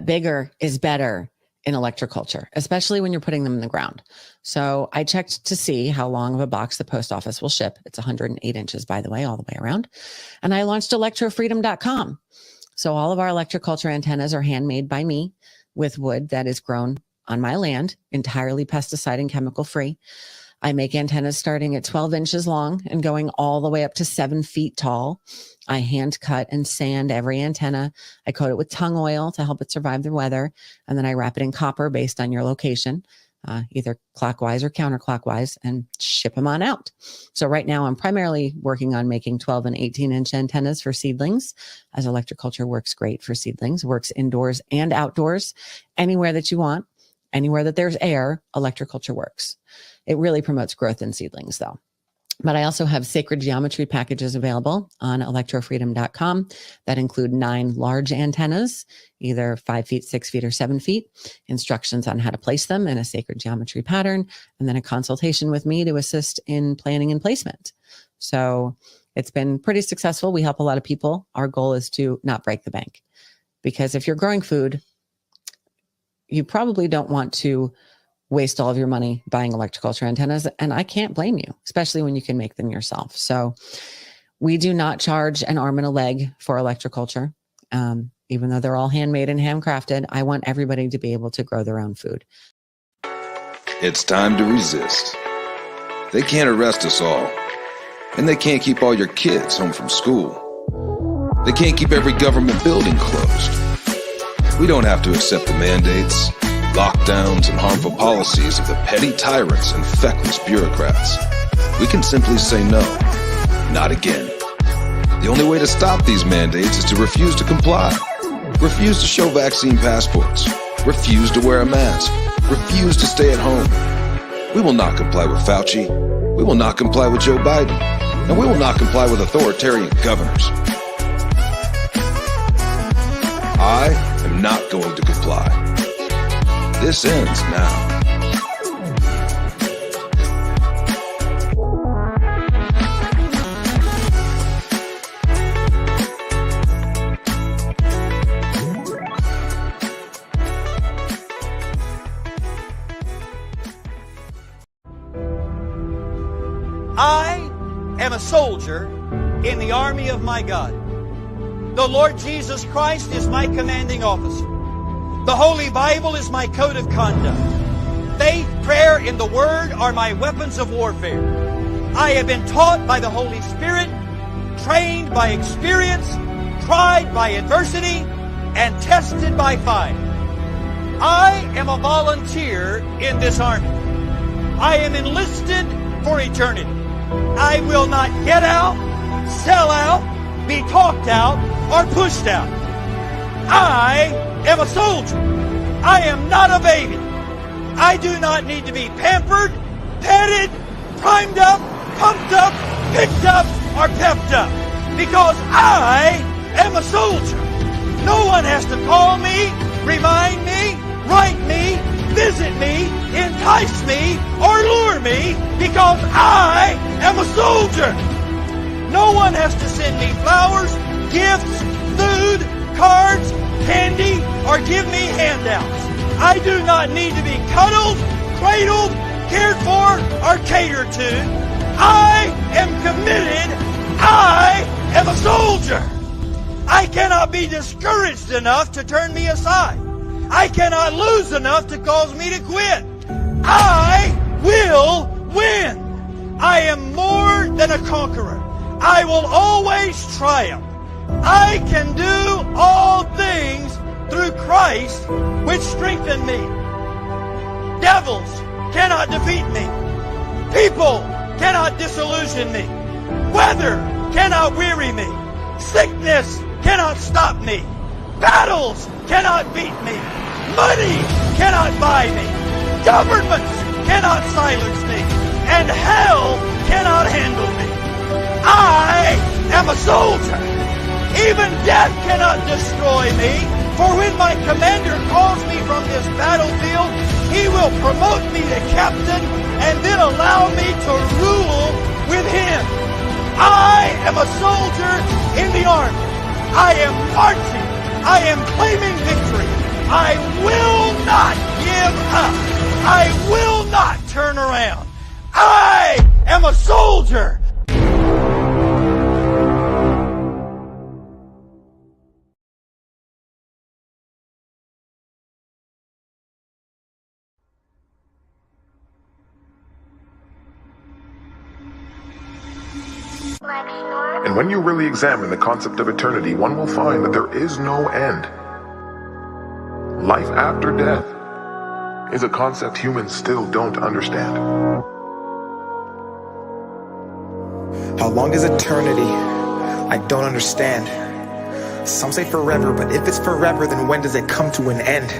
Bigger is better in electroculture, especially when you're putting them in the ground. So I checked to see how long of a box the post office will ship. It's 108 inches, by the way, all the way around. And I launched electrofreedom.com. So all of our electroculture antennas are handmade by me with wood that is grown on my land, entirely pesticide and chemical free. I make antennas starting at 12 inches long and going all the way up to 7 feet tall. I hand cut and sand every antenna. I coat it with tung oil to help it survive the weather. And then I wrap it in copper based on your location, either clockwise or counterclockwise, and ship them on out. So right now I'm primarily working on making 12 and 18 inch antennas for seedlings, as electroculture works great for seedlings, works indoors and outdoors, anywhere that you want, anywhere that there's air, electroculture works. It really promotes growth in seedlings though. But I also have sacred geometry packages available on electrofreedom.com that include 9 large antennas, either 5 feet, 6 feet, or 7 feet, instructions on how to place them in a sacred geometry pattern, and then a consultation with me to assist in planning and placement. So it's been pretty successful. We help a lot of people. Our goal is to not break the bank, because if you're growing food, you probably don't want to waste all of your money buying electroculture antennas. And I can't blame you, especially when you can make them yourself. So we do not charge an arm and a leg for electroculture. Even though they're all handmade and handcrafted, I want everybody to be able to grow their own food. It's time to resist. They can't arrest us all. And they can't keep all your kids home from school. They can't keep every government building closed. We don't have to accept the mandates, lockdowns, and harmful policies of the petty tyrants and feckless bureaucrats. We can simply say no, not again. The only way to stop these mandates is to refuse to comply. Refuse to show vaccine passports. Refuse to wear a mask. Refuse to stay at home. We will not comply with Fauci. We will not comply with Joe Biden. And we will not comply with authoritarian governors. I am not going to comply. This ends now. I am a soldier in the army of my God. The Lord Jesus Christ is my commanding officer. The Holy Bible is my code of conduct. Faith, prayer, and the Word are my weapons of warfare. I have been taught by the Holy Spirit, trained by experience, tried by adversity, and tested by fire. I am a volunteer in this army. I am enlisted for eternity. I will not get out, sell out, be talked out, or pushed out. I am a soldier. I am not a baby. I do not need to be pampered, petted, primed up, pumped up, picked up, or pepped up, because I am a soldier. No one has to call me, remind me, write me, visit me, entice me, or lure me, because I am a soldier. No one has to send me flowers, gifts, food, cards, candy, or give me handouts. I do not need to be cuddled, cradled, cared for, or catered to. I am committed. I am a soldier. I cannot be discouraged enough to turn me aside. I cannot lose enough to cause me to quit. I will win. I am more than a conqueror. I will always triumph. I can do all things through Christ, which strengthen me. Devils cannot defeat me. People cannot disillusion me. Weather cannot weary me. Sickness cannot stop me. Battles cannot beat me. Money cannot buy me. Governments cannot silence me. And hell cannot handle me. I am a soldier. Even death cannot destroy me. For when my commander calls me from this battlefield, he will promote me to captain and then allow me to rule with him. I am a soldier in the army. I am marching. I am claiming victory. I will not give up. I will not turn around. I am a soldier. And when you really examine the concept of eternity, one will find that there is no end. Life after death is a concept humans still don't understand. How long is eternity? I don't understand. Some say forever, but if it's forever, then when does it come to an end?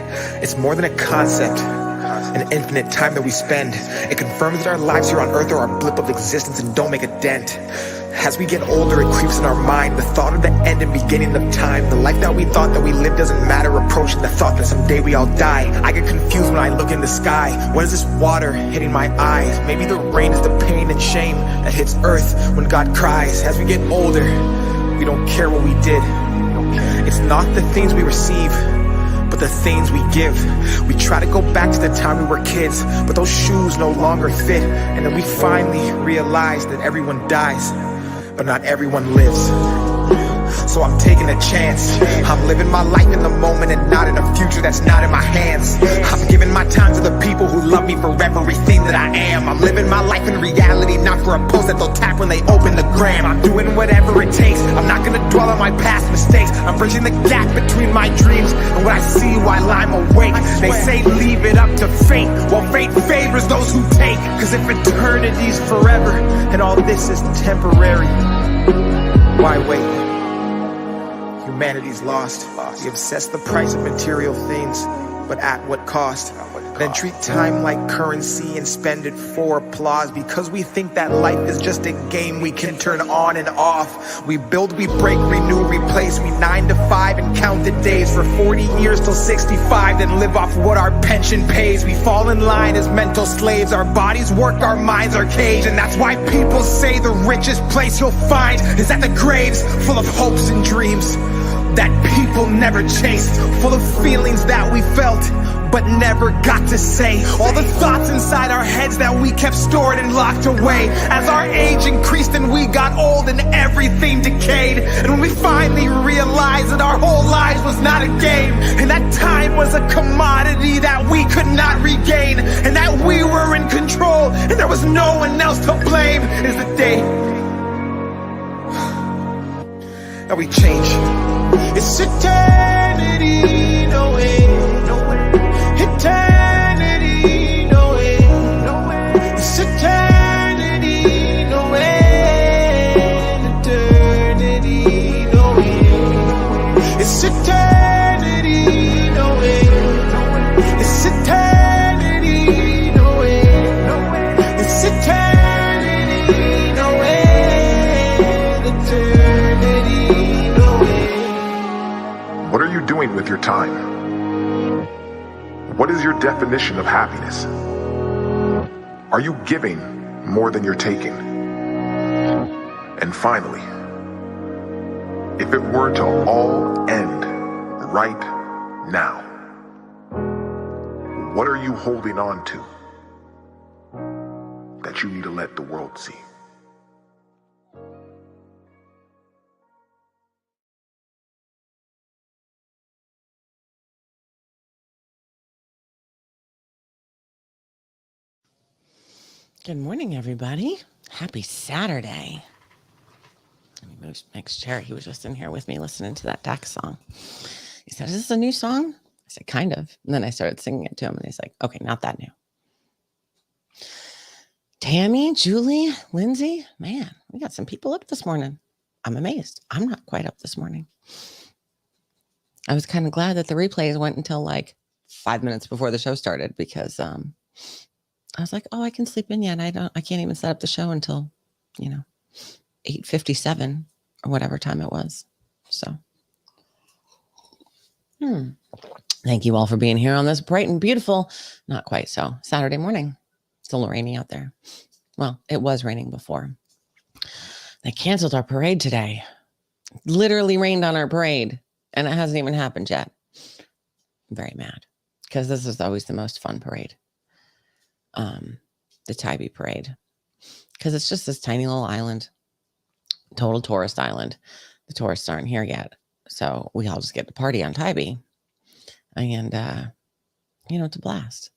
It's more than a concept, an infinite time that we spend. It confirms that our lives here on earth are a blip of existence and don't make a dent. As we get older, it creeps in our mind, the thought of the end and beginning of time. The life that we thought that we lived doesn't matter, approaching the thought that someday we all die. I get confused when I look in the sky. What is this water hitting my eyes? Maybe the rain is the pain and shame that hits earth when God cries. As we get older, we don't care what we did. It's not the things we receive, but the things we give. We try to go back to the time we were kids, but those shoes no longer fit. And then we finally realize that everyone dies, but not everyone lives. So I'm taking a chance. I'm living my life in the moment and not in a future that's not in my hands. I'm giving my time to the people who love me for everything that I am. I'm living my life in reality, not for a post that they'll tap when they open the gram. I'm doing whatever it takes. I'm not gonna dwell on my past mistakes. I'm bridging the gap between my dreams and what I see while I'm awake. They say leave it up to fate. Well, fate favors those who take. Cause if eternity's forever and all this is temporary, why wait? Humanity's lost. We obsess the price of material things, but at what cost? Then treat time like currency and spend it for applause, because we think that life is just a game we can turn on and off. We build, we break, renew, replace. We 9 to 5 and count the days for 40 years till 65, then live off what our pension pays. We fall in line as mental slaves. Our bodies work, our minds are caged. And that's why people say the richest place you'll find is at the graves, full of hopes and dreams that people never chased, full of feelings that we felt but never got to say. All the thoughts inside our heads that we kept stored and locked away. As our age increased and we got old and everything decayed. And when we finally realized that our whole lives was not a game, and that time was a commodity that we could not regain, and that we were in control and there was no one else to blame, is the day that we change. It's eternity, no way, no way. Eternity, no way, no way. It's eternity, no way. Eternity, no way. It's eternity, no way, no way. It's eternity, no way, no way. It's eternity, no way. Eternity, no way. What are you doing with your time? What is your definition of happiness? Are you giving more than you're taking? And finally, if it were to all end right now, what are you holding on to that you need to let the world see? Good morning, everybody. Happy Saturday. Let me move Mike's chair. He was just in here with me listening to that Dax song. He said, is this a new song? I said, kind of. And then I started singing it to him, and he's like, okay, not that new. Tammy, Julie, Lindsay, man, we got some people up this morning. I'm amazed. I'm not quite up this morning. I was kind of glad that the replays went until like 5 minutes before the show started, because I was like, oh, I can sleep in yet. I can't even set up the show until, 8:57 or whatever time it was. So, thank you all for being here on this bright and beautiful, not quite so, Saturday morning. It's a little rainy out there. Well, it was raining before. They canceled our parade today. Literally rained on our parade, and it hasn't even happened yet. I'm very mad because this is always the most fun parade. The Tybee parade, because it's just this tiny little island, total tourist island. The tourists aren't here yet. So we all just get to party on Tybee. And, it's a blast.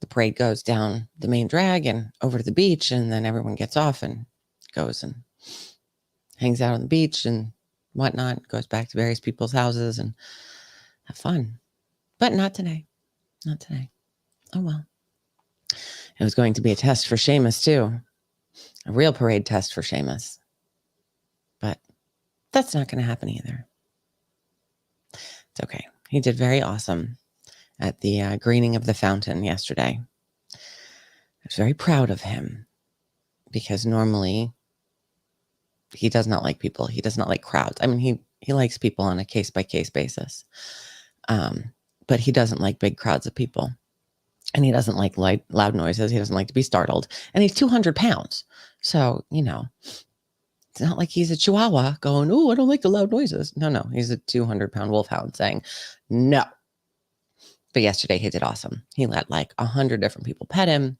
The parade goes down the main drag and over to the beach, and then everyone gets off and goes and hangs out on the beach and whatnot, goes back to various people's houses and have fun. But not today. Not today. Oh, well. It was going to be a test for Seamus, too. A real parade test for Seamus. But that's not going to happen either. It's okay. He did very awesome at the greening of the fountain yesterday. I was very proud of him because normally he does not like people. He does not like crowds. I mean, he likes people on a case-by-case basis. But he doesn't like big crowds of people. And he doesn't like loud noises. He doesn't like to be startled. And he's 200 pounds. So, it's not like he's a chihuahua going, oh, I don't like the loud noises. No. He's a 200-pound wolfhound saying, no. But yesterday he did awesome. He let like 100 different people pet him.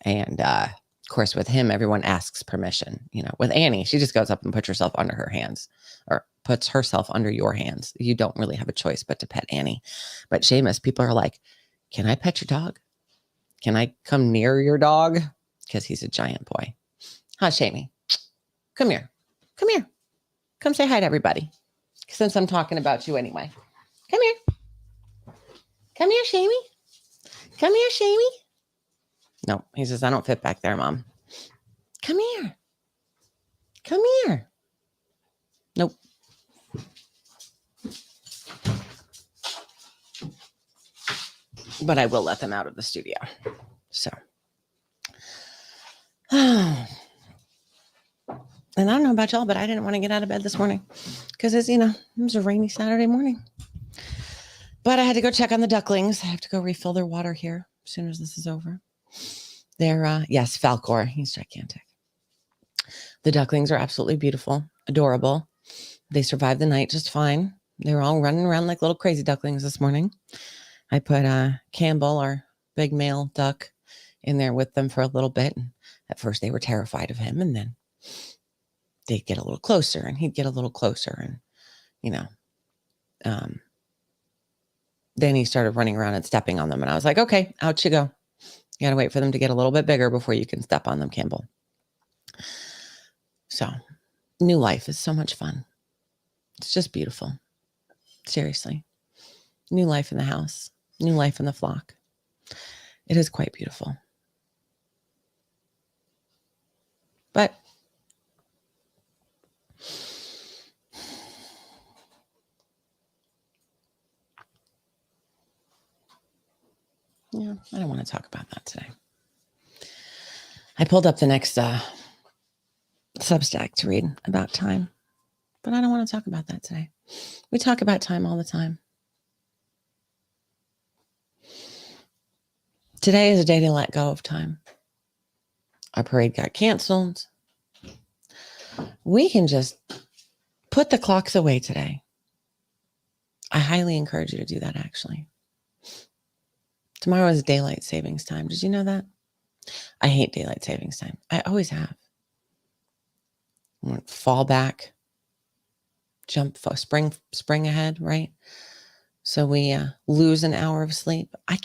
And, of course, with him, everyone asks permission. With Annie, she just goes up and puts herself under her hands or puts herself under your hands. You don't really have a choice but to pet Annie. But Seamus, people are like, can I pet your dog? Can I come near your dog? Because he's a giant boy. Huh, Shamey? Come here. Come here. Come say hi to everybody. Since I'm talking about you anyway. Come here. Come here, Shamey. Come here, Shamey. No, he says, I don't fit back there, Mom. Come here. Come here. Nope. But I will let them out of the studio. So. And I don't know about y'all, but I didn't want to get out of bed this morning because it was a rainy Saturday morning. But I had to go check on the ducklings. I have to go refill their water here as soon as this is over. They're, yes, Falcor. He's gigantic. The ducklings are absolutely beautiful, adorable. They survived the night just fine. They were all running around like little crazy ducklings this morning. I put Campbell, our big male duck, in there with them for a little bit. And at first they were terrified of him. And then they'd get a little closer and he'd get a little closer. And, then he started running around and stepping on them. And I was like, okay, out you go. You got to wait for them to get a little bit bigger before you can step on them, Campbell. So new life is so much fun. It's just beautiful. Seriously. New life in the house. New life in the flock. It is quite beautiful. But yeah, I don't want to talk about that today. I pulled up the next Substack to read about time, but I don't want to talk about that today. We talk about time all the time. Today is a day to let go of time. Our parade got canceled. We can just put the clocks away today. I highly encourage you to do that, actually. Tomorrow is daylight savings time. Did you know that? I hate daylight savings time. I always have. Fall back, jump, spring ahead, right? So we lose an hour of sleep. I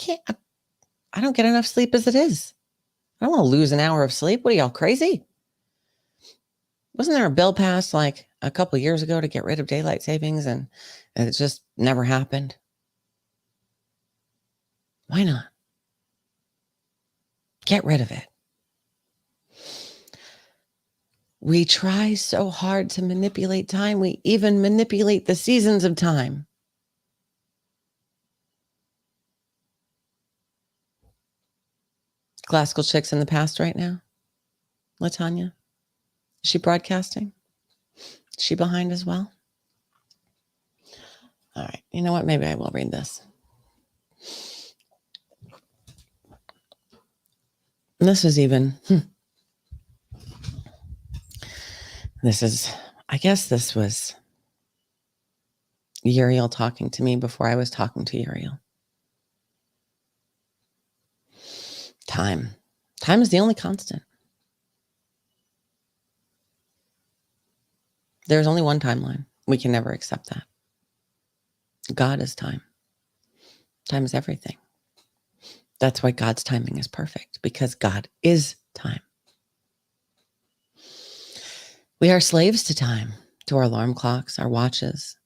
don't get enough sleep as it is. I don't want to lose an hour of sleep. What are y'all, crazy? Wasn't there a bill passed like a couple of years ago to get rid of daylight savings and it just never happened? Why not? Get rid of it. We try so hard to manipulate time. We even manipulate the seasons of time. Classical chicks in the past right now? LaTanya? Is she broadcasting? Is she behind as well? All right. You know what? Maybe I will read this. This is even... I guess this was Uriel talking to me before I was talking to Uriel. Time. Time is the only constant. There's only one timeline. We can never accept that. God is time. Time is everything. That's why God's timing is perfect, because God is time. We are slaves to time, to our alarm clocks, our watches,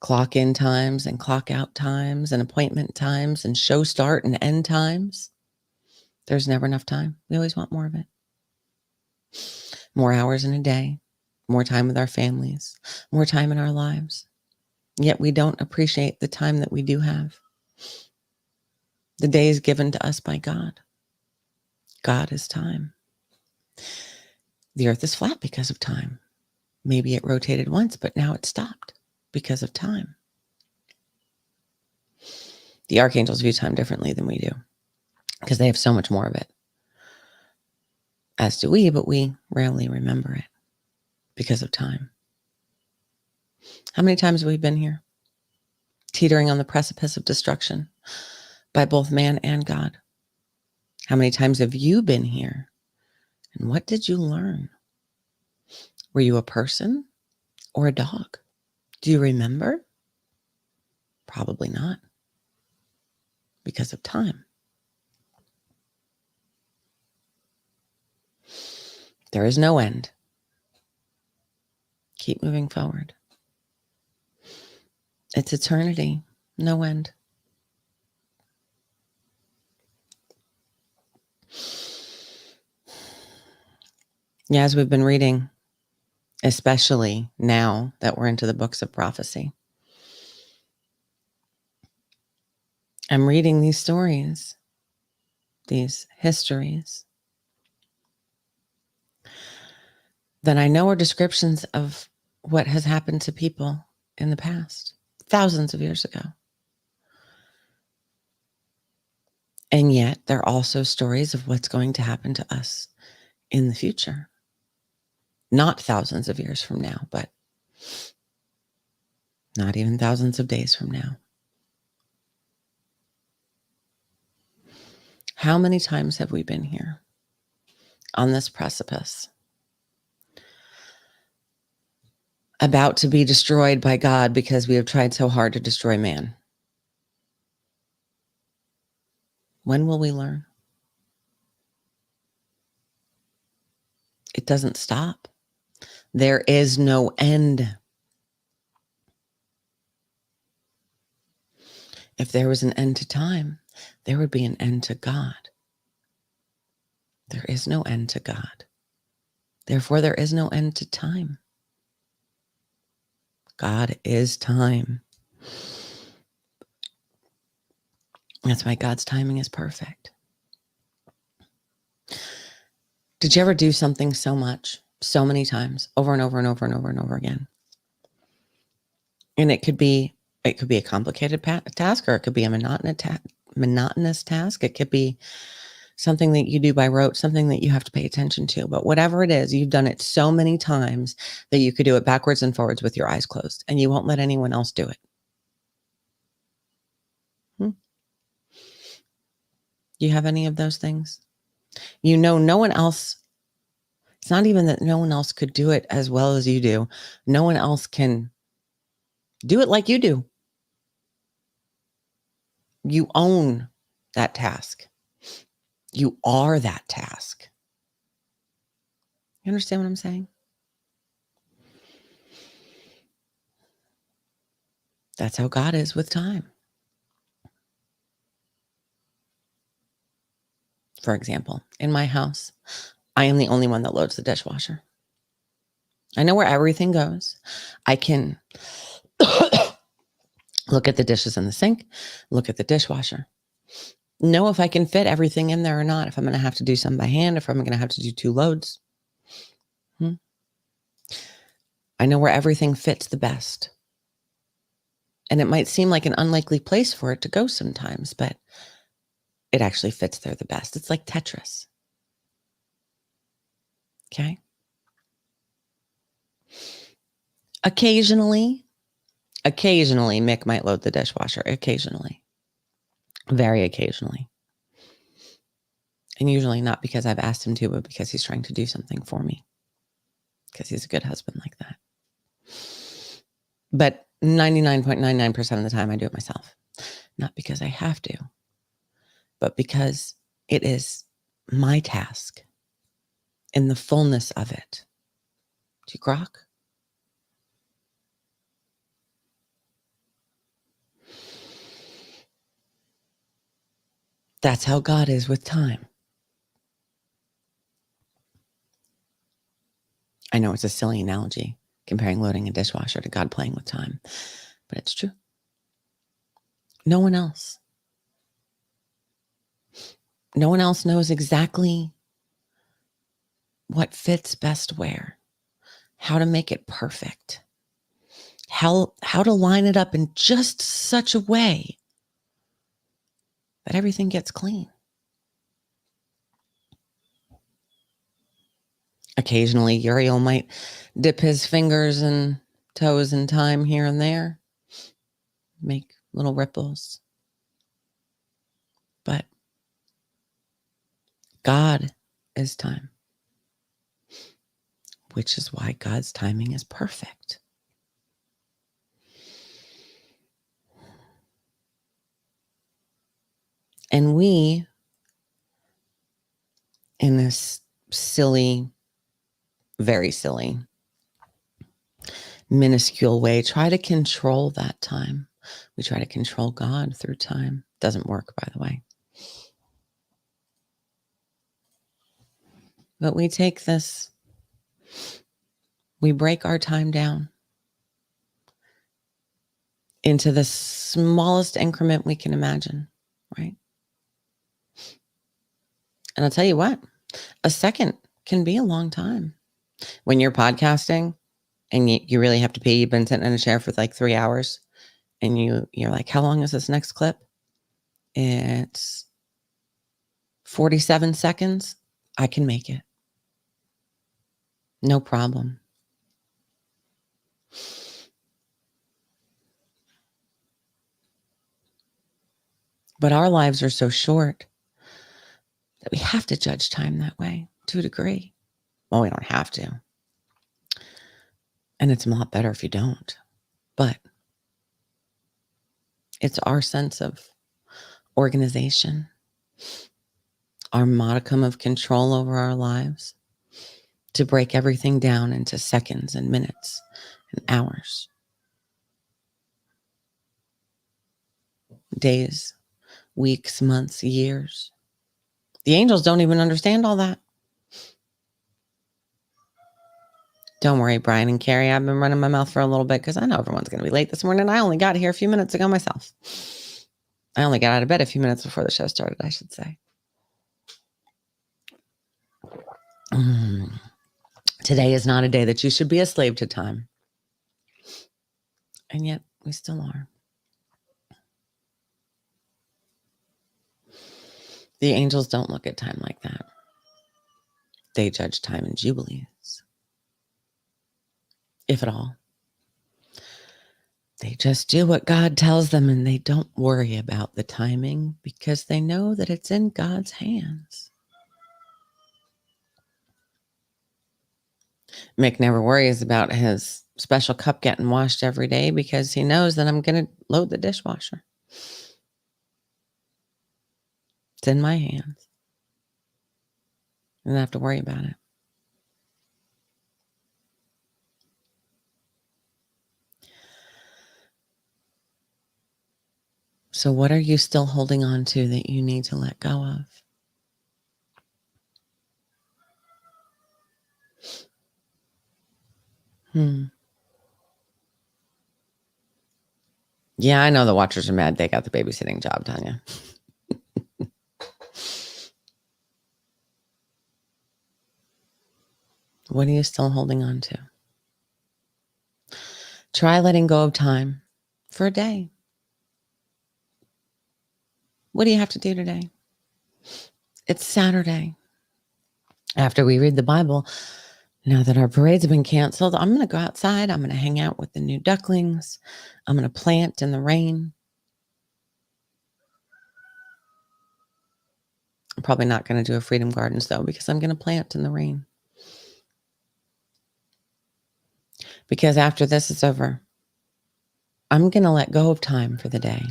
clock in times and clock out times and appointment times and show start and end times. There's never enough time. We always want more of it. More hours in a day, more time with our families, more time in our lives. Yet we don't appreciate the time that we do have. The day is given to us by God. God is time. The earth is flat because of time. Maybe it rotated once, but now it stopped because of time. The archangels view time differently than we do because they have so much more of it. As do we, but we rarely remember it because of time. How many times have we been here? Teetering on the precipice of destruction by both man and God. How many times have you been here? And what did you learn? Were you a person or a dog? Do you remember? Probably not. Because of time. There is no end. Keep moving forward. It's eternity, no end. Yeah, as we've been reading, especially now that we're into the books of prophecy, I'm reading these stories, these histories, that I know are descriptions of what has happened to people in the past, thousands of years ago. And yet, they're also stories of what's going to happen to us in the future. Not thousands of years from now, but not even thousands of days from now. How many times have we been here on this precipice, about to be destroyed by God because we have tried so hard to destroy man? When will we learn? It doesn't stop. There is no end. If there was an end to time, there would be an end to God. There is no end to God. Therefore, there is no end to time. God is time. That's why God's timing is perfect. Did you ever do something so much, so many times, over and over and over and over and over again? And it could be a complicated task, or it could be a monotonous task. It could be something that you do by rote, something that you have to pay attention to. But whatever it is, you've done it so many times that you could do it backwards and forwards with your eyes closed, and you won't let anyone else do it. Do you have any of those things? You know, no one else, it's not even that no one else could do it as well as you do. No one else can do it like you do. You own that task. You are that task. You understand what I'm saying? That's how God is with time. For example, in my house, I am the only one that loads the dishwasher. I know where everything goes. I can look at the dishes in the sink, look at the dishwasher, know if I can fit everything in there or not, if I'm going to have to do some by hand, if I'm going to have to do 2 loads. I know where everything fits the best. And it might seem like an unlikely place for it to go sometimes, but it actually fits there the best. It's like Tetris. Okay? Occasionally, Occasionally, Mick might load the dishwasher. Occasionally. Very occasionally. And usually not because I've asked him to, but because he's trying to do something for me. Because he's a good husband like that. But 99.99% of the time, I do it myself. Not because I have to, but because it is my task in the fullness of it. Do you grok? That's how God is with time. I know it's a silly analogy, comparing loading a dishwasher to God playing with time, but it's true. No one else. No one else knows exactly what fits best where, how to make it perfect, how to line it up in just such a way that everything gets clean. Occasionally, Uriel might dip his fingers and toes in time here and there, make little ripples. But God is time, which is why God's timing is perfect. And we, in this silly, very silly, minuscule way, try to control that time. We try to control God through time. Doesn't work, by the way. But we take this, we break our time down into the smallest increment we can imagine, right? And I'll tell you what, a second can be a long time. When you're podcasting and you really have to pee, you've been sitting in a chair for like 3 hours and you're like, how long is this next clip? It's 47 seconds. I can make it. No problem. But our lives are so short that we have to judge time that way to a degree. Well, we don't have to. And it's a lot better if you don't. But it's our sense of organization, our modicum of control over our lives to break everything down into seconds and minutes and hours, days, weeks, months, years. The angels don't even understand all that. Don't worry, Brian and Carrie. I've been running my mouth for a little bit because I know everyone's going to be late this morning. I only got here a few minutes ago myself. I only got out of bed a few minutes before the show started, I should say. Today is not a day that you should be a slave to time. And yet we still are. The angels don't look at time like that. They judge time in jubilees, if at all. They just do what God tells them and they don't worry about the timing because they know that it's in God's hands. Mick never worries about his special cup getting washed every day because he knows that I'm going to load the dishwasher. It's in my hands. I don't have to worry about it. So what are you still holding on to that you need to let go of? Yeah, I know the watchers are mad. They got the babysitting job, Tanya. What are you still holding on to? Try letting go of time for a day. What do you have to do today? It's Saturday. After we read the Bible, Now that our parades have been canceled, I'm going to go outside. I'm going to hang out with the new ducklings. I'm going to plant in the rain. I'm probably not going to do a Freedom Gardens, though, because I'm going to plant in the rain. Because after this is over, I'm going to let go of time for the day.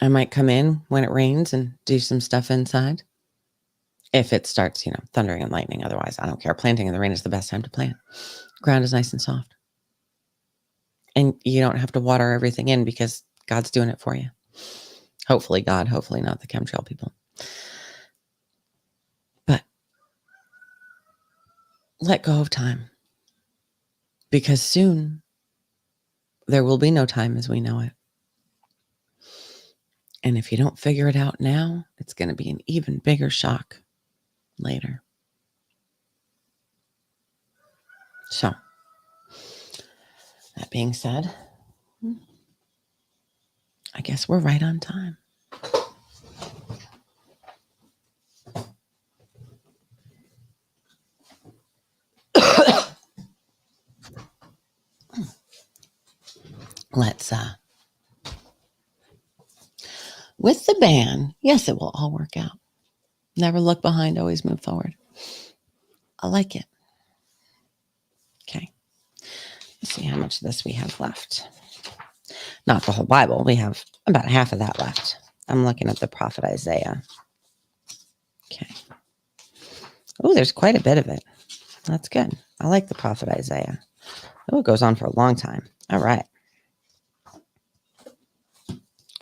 I might come in when it rains and do some stuff inside. If it starts, thundering and lightning. Otherwise, I don't care. Planting in the rain is the best time to plant. Ground is nice and soft. And you don't have to water everything in because God's doing it for you. Hopefully God, hopefully not the chemtrail people. But let go of time. Because soon there will be no time as we know it. And if you don't figure it out now, it's going to be an even bigger shock later. So, that being said, I guess we're right on time. Let's, with the ban, yes, it will all work out. Never look behind, always move forward. I like it. Okay. Let's see how much of this we have left. Not the whole Bible. We have about half of that left. I'm looking at the prophet Isaiah. Okay. Oh, there's quite a bit of it. That's good. I like the prophet Isaiah. Oh, it goes on for a long time. All right.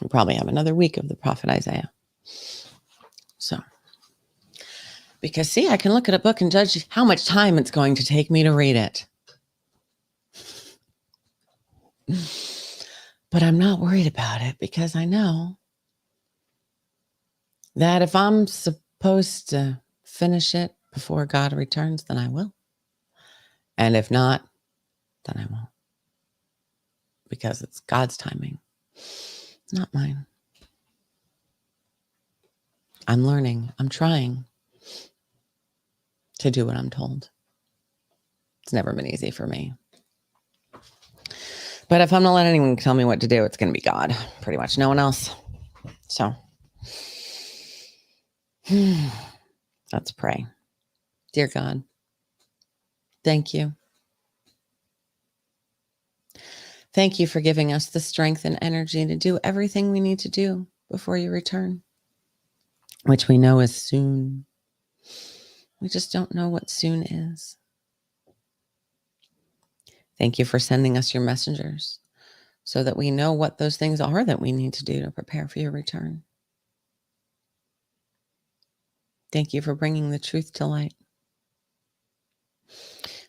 We'll probably have another week of the prophet Isaiah. So, because see, I can look at a book and judge how much time it's going to take me to read it. But I'm not worried about it because I know that if I'm supposed to finish it before God returns, then I will. And if not, then I won't. Because it's God's timing, not mine. I'm learning. I'm trying to do what I'm told. It's never been easy for me. But if I'm not letting anyone tell me what to do, it's going to be God. Pretty much no one else. So, let's pray. Dear God, thank you. Thank you for giving us the strength and energy to do everything we need to do before you return, which we know is soon. We just don't know what soon is. Thank you for sending us your messengers so that we know what those things are that we need to do to prepare for your return. Thank you for bringing the truth to light.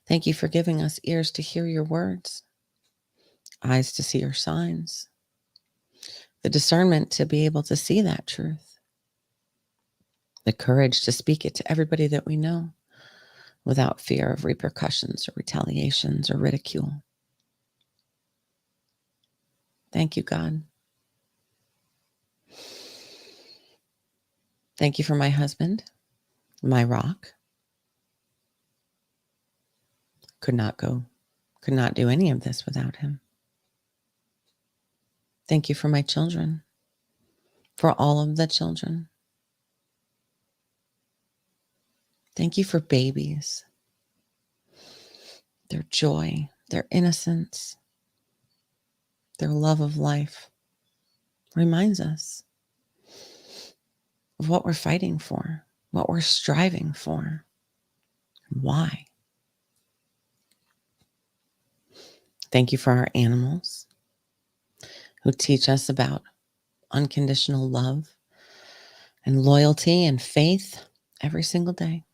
Thank you for giving us ears to hear your words, eyes to see your signs, the discernment to be able to see that truth, the courage to speak it to everybody that we know without fear of repercussions or retaliations or ridicule. Thank you, God. Thank you for my husband, my rock. Could not do any of this without him. Thank you for my children, for all of the children. Thank you for babies, their joy, their innocence, their love of life reminds us of what we're fighting for, what we're striving for, and why. Thank you for our animals who teach us about unconditional love and loyalty and faith every single day.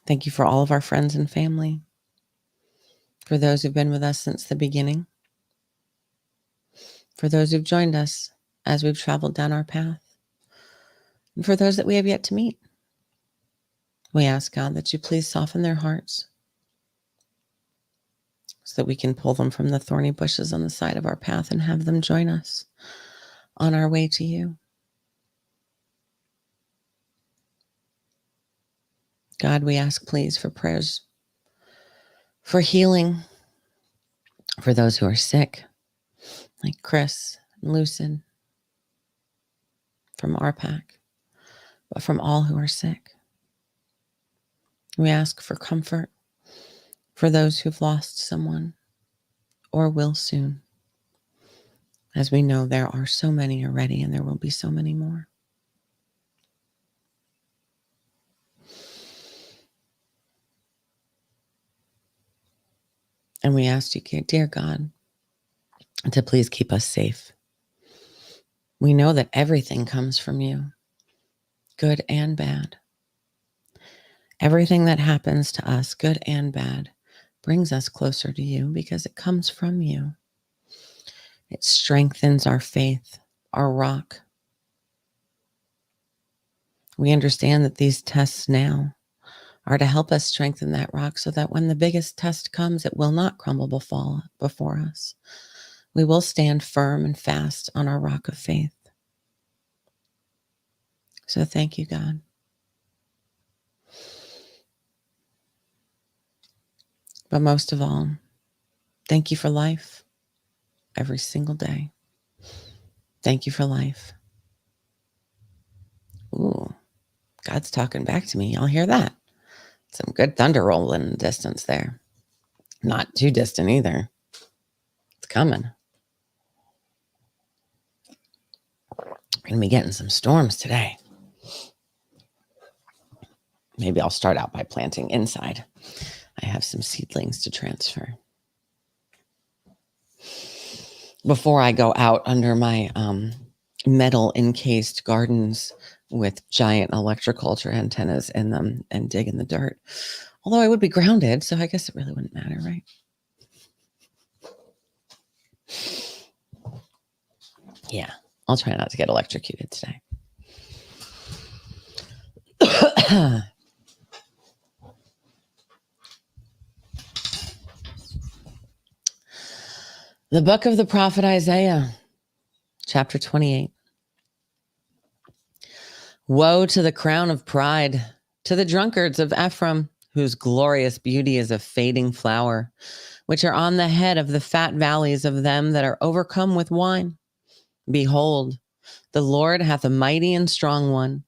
Thank you for all of our friends and family, for those who've been with us since the beginning, for those who've joined us as we've traveled down our path, and for those that we have yet to meet. We ask, God, that you please soften their hearts so that we can pull them from the thorny bushes on the side of our path and have them join us on our way to you. God, we ask, please, for prayers for healing for those who are sick, like Chris and Lucid, from our pack, but from all who are sick. We ask for comfort for those who've lost someone or will soon. As we know, there are so many already, and there will be so many more. And we ask you, dear God, to please keep us safe. We know that everything comes from you, good and bad. Everything that happens to us, good and bad, brings us closer to you because it comes from you. It strengthens our faith, our rock. We understand that these tests now are to help us strengthen that rock so that when the biggest test comes, it will not crumble before us. We will stand firm and fast on our rock of faith. So thank you, God. But most of all, thank you for life every single day. Thank you for life. Ooh, God's talking back to me. Y'all hear that? Some good thunder rolling in the distance there. Not too distant either. It's coming. We're going to be getting some storms today. Maybe I'll start out by planting inside. I have some seedlings to transfer. Before I go out under my metal encased gardens with giant electroculture antennas in them and dig in the dirt. Although I would be grounded, so I guess it really wouldn't matter, right? Yeah, I'll try not to get electrocuted today. The book of the prophet Isaiah, chapter 28. Woe to the crown of pride, to the drunkards of Ephraim, whose glorious beauty is a fading flower, which are on the head of the fat valleys of them that are overcome with wine. Behold, the Lord hath a mighty and strong one,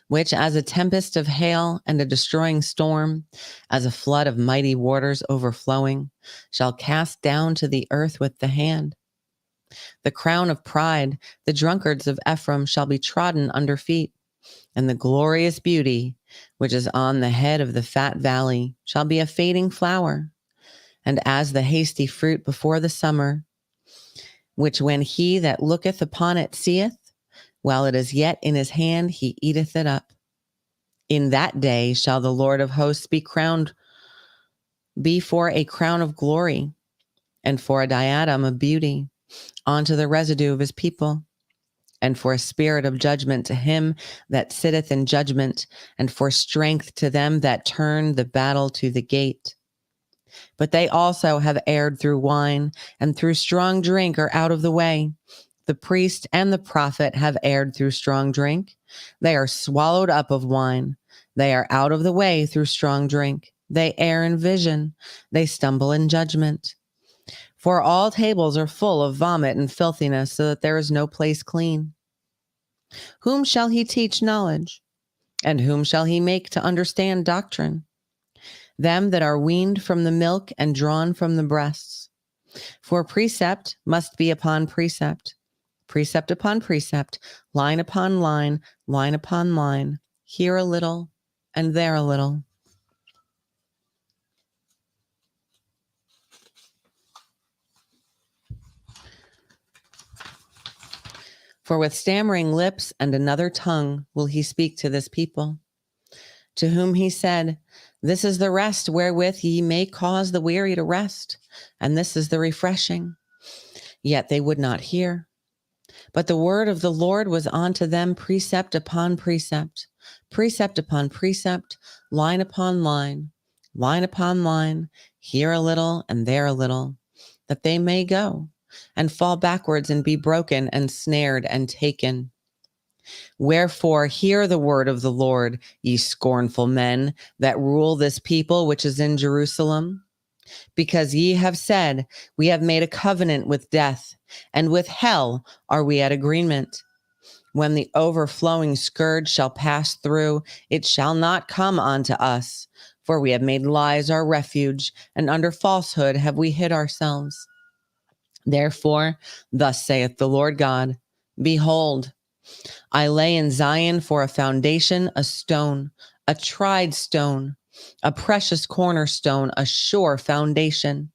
which as a tempest of hail and a destroying storm, as a flood of mighty waters overflowing, shall cast down to the earth with the hand. The crown of pride, the drunkards of Ephraim shall be trodden under feet, and the glorious beauty, which is on the head of the fat valley, shall be a fading flower, and as the hasty fruit before the summer, which when he that looketh upon it seeth, while it is yet in his hand, he eateth it up. In that day shall the Lord of hosts be for a crown of glory, and for a diadem of beauty unto the residue of his people, and for a spirit of judgment to him that sitteth in judgment, and for strength to them that turn the battle to the gate. But they also have erred through wine, and through strong drink are out of the way. The priest and the prophet have erred through strong drink. They are swallowed up of wine. They are out of the way through strong drink. They err in vision. They stumble in judgment. For all tables are full of vomit and filthiness, so that there is no place clean. Whom shall he teach knowledge? And whom shall he make to understand doctrine? Them that are weaned from the milk and drawn from the breasts. For precept must be upon precept, precept upon precept, line upon line, line upon line, here a little and there a little. For with stammering lips and another tongue will he speak to this people, to whom he said, this is the rest wherewith ye may cause the weary to rest, and this is the refreshing. Yet they would not hear. But the word of the Lord was unto them precept upon precept, precept upon precept, line upon line, line upon line, here a little and there a little, that they may go and fall backwards and be broken and snared and taken. Wherefore hear the word of the Lord, ye scornful men that rule this people which is in Jerusalem. Because ye have said, we have made a covenant with death, and with hell are we at agreement. When the overflowing scourge shall pass through, it shall not come unto us. For we have made lies our refuge, and under falsehood have we hid ourselves. Therefore, thus saith the Lord God, behold, I lay in Zion for a foundation, a stone, a tried stone, a precious cornerstone, a sure foundation.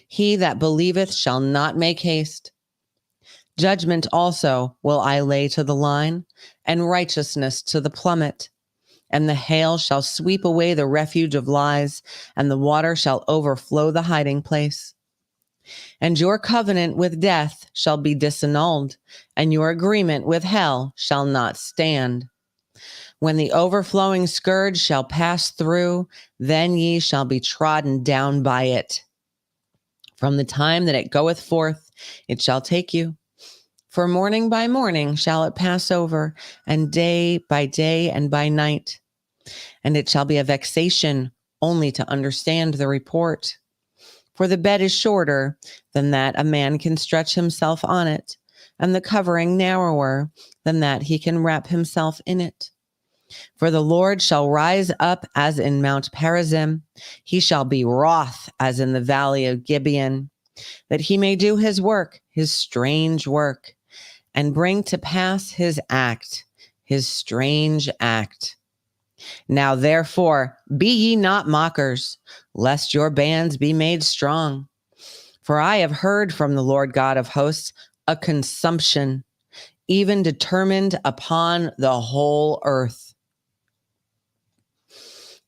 He that believeth shall not make haste. Judgment also will I lay to the line, and righteousness to the plummet. And the hail shall sweep away the refuge of lies, and the water shall overflow the hiding place. And your covenant with death shall be disannulled, and your agreement with hell shall not stand. When the overflowing scourge shall pass through, then ye shall be trodden down by it. From the time that it goeth forth, it shall take you. For morning by morning shall it pass over, and day by day and by night. And it shall be a vexation only to understand the report. For the bed is shorter than that a man can stretch himself on it, and the covering narrower than that he can wrap himself in it. For the Lord shall rise up as in Mount Perazim. He shall be wroth as in the valley of Gibeon, that he may do his work, his strange work, and bring to pass his act, his strange act. Now therefore be ye not mockers, lest your bands be made strong. For I have heard from the Lord God of hosts a consumption, even determined upon the whole earth.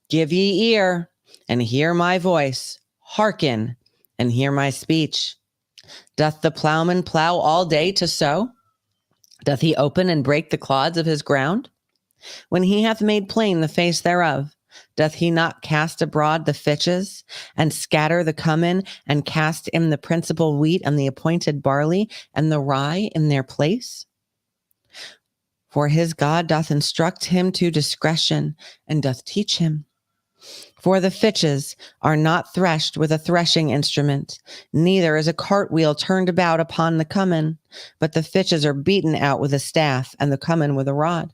Give ye ear, and hear my voice. Hearken, and hear my speech. Doth the plowman plow all day to sow? Doth he open and break the clods of his ground? When he hath made plain the face thereof, doth he not cast abroad the fitches, and scatter the cummin, and cast in the principal wheat, and the appointed barley, and the rye in their place? For his God doth instruct him to discretion, and doth teach him. For the fitches are not threshed with a threshing instrument, neither is a cartwheel turned about upon the cummin, but the fitches are beaten out with a staff, and the cummin with a rod.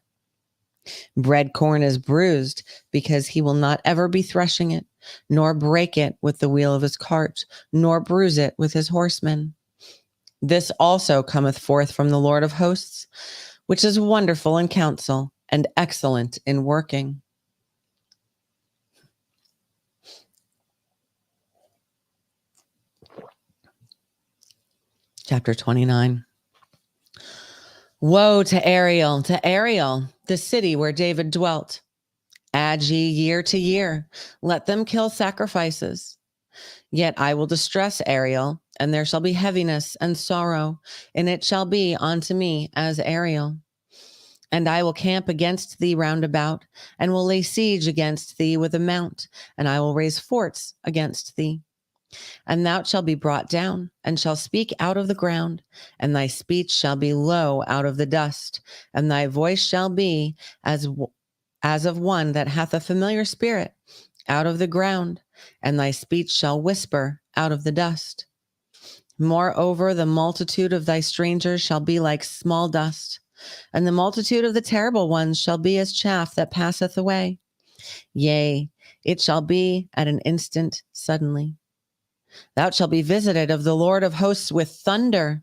Bread corn is bruised, because he will not ever be threshing it, nor break it with the wheel of his cart, nor bruise it with his horsemen. This also cometh forth from the Lord of hosts, which is wonderful in counsel, and excellent in working. Chapter 29. Woe to Ariel, the city where David dwelt. Add ye year to year, let them kill sacrifices. Yet I will distress Ariel, and there shall be heaviness and sorrow, and it shall be unto me as Ariel. And I will camp against thee round about, and will lay siege against thee with a mount, and I will raise forts against thee. And thou shalt be brought down, and shall speak out of the ground, and thy speech shall be low out of the dust, and thy voice shall be as of one that hath a familiar spirit out of the ground, and thy speech shall whisper out of the dust. Moreover, the multitude of thy strangers shall be like small dust, and the multitude of the terrible ones shall be as chaff that passeth away. Yea, it shall be at an instant suddenly. Thou shalt be visited of the Lord of hosts with thunder,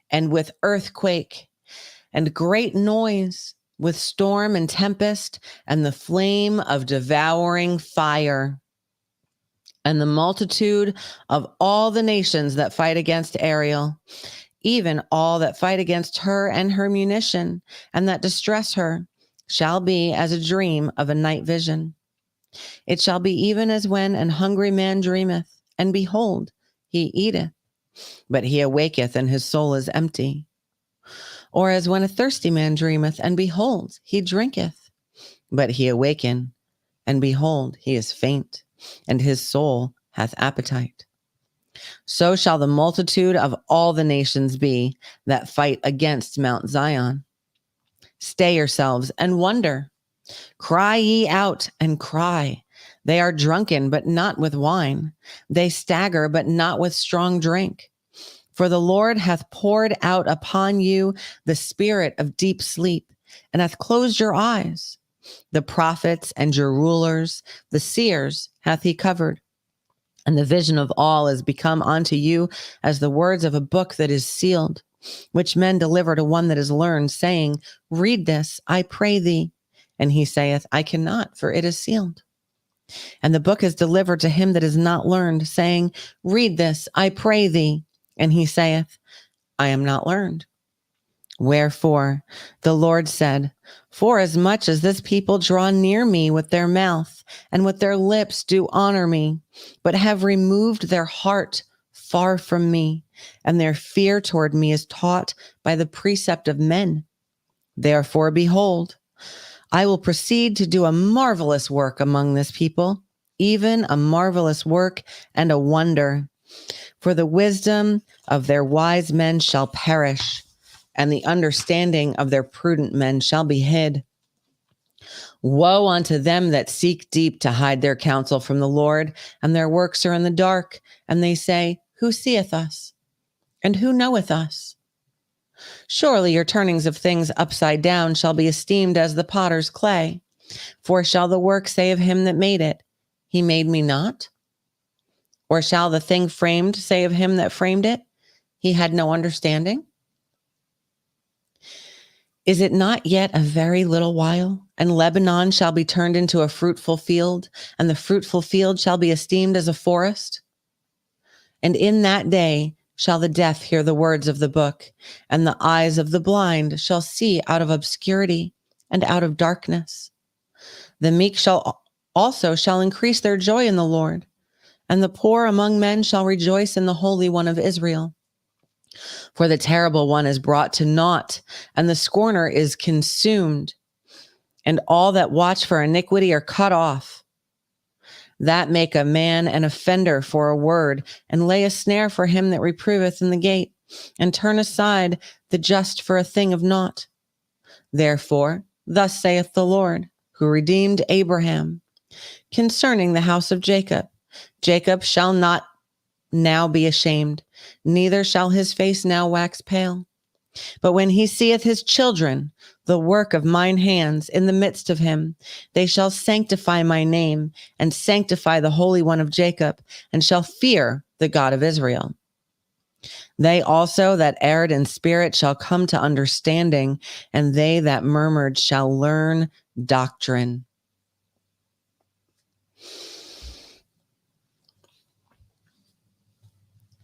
and with earthquake, and great noise, with storm and tempest, and the flame of devouring fire. And the multitude of all the nations that fight against Ariel, even all that fight against her and her munition, and that distress her, shall be as a dream of a night vision. It shall be even as when an hungry man dreameth, and behold, he eateth, but he awaketh, and his soul is empty. Or as when a thirsty man dreameth, and behold, he drinketh, but he awaken, and behold, he is faint, and his soul hath appetite. So shall the multitude of all the nations be that fight against Mount Zion. Stay yourselves and wonder. Cry ye out and cry. They are drunken, but not with wine. They stagger, but not with strong drink. For the Lord hath poured out upon you the spirit of deep sleep, and hath closed your eyes. The prophets and your rulers, the seers hath he covered. And the vision of all is become unto you as the words of a book that is sealed, which men deliver to one that is learned, saying, Read this, I pray thee. And he saith, I cannot, for it is sealed. And the book is delivered to him that is not learned, saying, Read this, I pray thee. And he saith, I am not learned. Wherefore the Lord said, For as much as this people draw near me with their mouth, and with their lips do honor me, but have removed their heart far from me, and their fear toward me is taught by the precept of men. Therefore, behold, I will proceed to do a marvelous work among this people, even a marvelous work and a wonder. For the wisdom of their wise men shall perish, and the understanding of their prudent men shall be hid. Woe unto them that seek deep to hide their counsel from the Lord, and their works are in the dark, and they say, Who seeth us? And who knoweth us? Surely your turnings of things upside down shall be esteemed as the potter's clay. For shall the work say of him that made it, He made me not? Or shall the thing framed say of him that framed it, He had no understanding? Is it not yet a very little while, and Lebanon shall be turned into a fruitful field, and the fruitful field shall be esteemed as a forest? And in that day shall the deaf hear the words of the book, and the eyes of the blind shall see out of obscurity and out of darkness. The meek shall increase their joy in the Lord, and the poor among men shall rejoice in the Holy One of Israel. For the terrible one is brought to naught, and the scorner is consumed, and all that watch for iniquity are cut off. That make a man an offender for a word, and lay a snare for him that reproveth in the gate, and turn aside the just for a thing of naught. Therefore, thus saith the Lord, who redeemed Abraham, concerning the house of Jacob, Jacob shall not now be ashamed, neither shall his face now wax pale. But when he seeth his children, the work of mine hands, in the midst of him, they shall sanctify my name, and sanctify the Holy One of Jacob, and shall fear the God of Israel. They also that erred in spirit shall come to understanding, and they that murmured shall learn doctrine.